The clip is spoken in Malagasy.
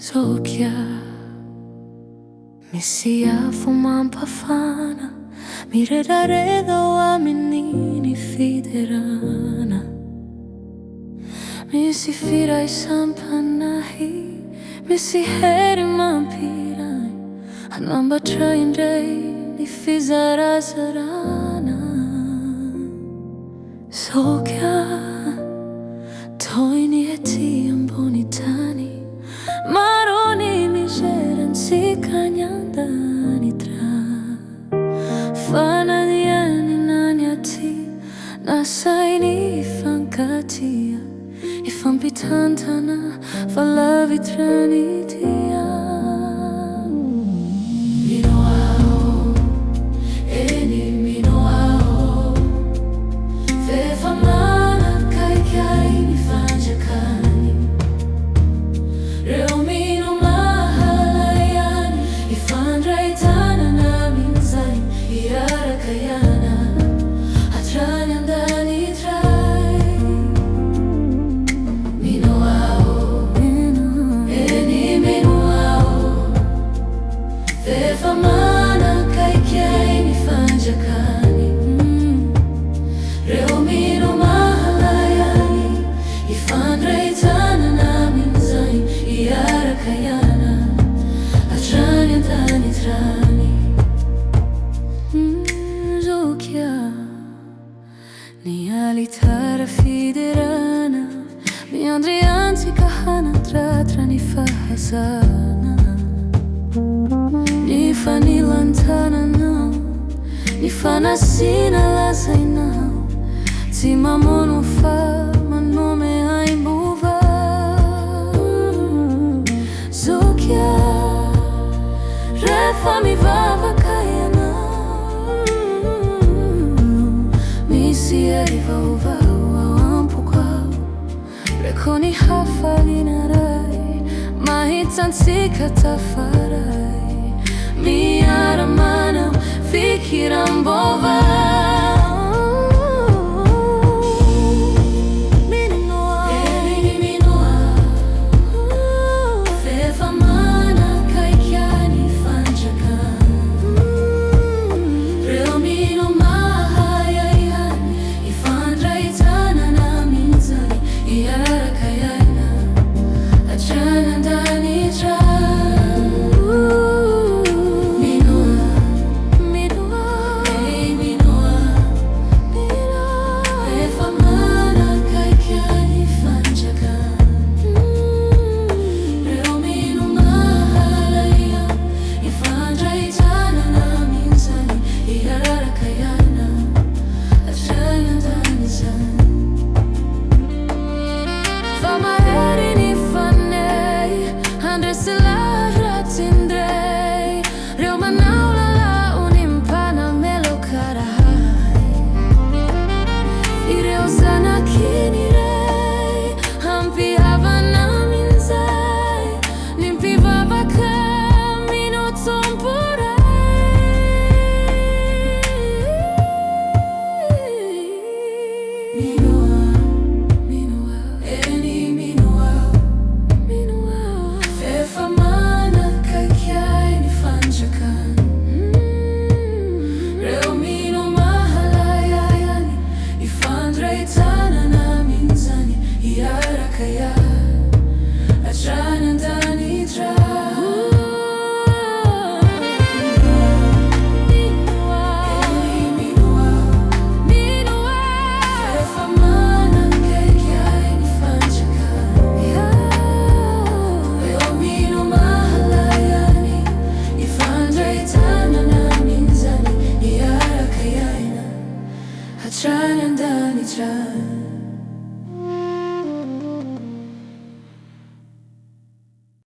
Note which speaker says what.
Speaker 1: Zokia Misia fumampafana Miredaredo a menini fiderana Misi firai sampanahi Misi heri mampirai Anamba traindrei ni fizarazarana Zokia Toini eti ambonitani Maroni mijeran si kanyandani tra Fanadiani nanyati Nasaini fankatia Ifampitantana Falavitranitiya Minoao Eni minoao Fefamana kaikai fanjakani Reumino mahalayani Ifandraitana na minzai Iara kayana Atranyandani trai Minoao Eni minoao Fefamana kaikai fanjakani Reumino mahalayani Ifandraitana na minzai Iara kayana Atranyandani trani Zokia Ni alitara fiderana Mi andrianzi kahana tratra ni fahazana Ni fanilantana now Ni fanasina lazai now Timamono fa manome ai muva Zokia Refa mi vava kayana Misi eriva uvau ampukwau Rekoni hafalinarai Mahitsantsika tafarai Miara mana fikirambova Atranyandani trai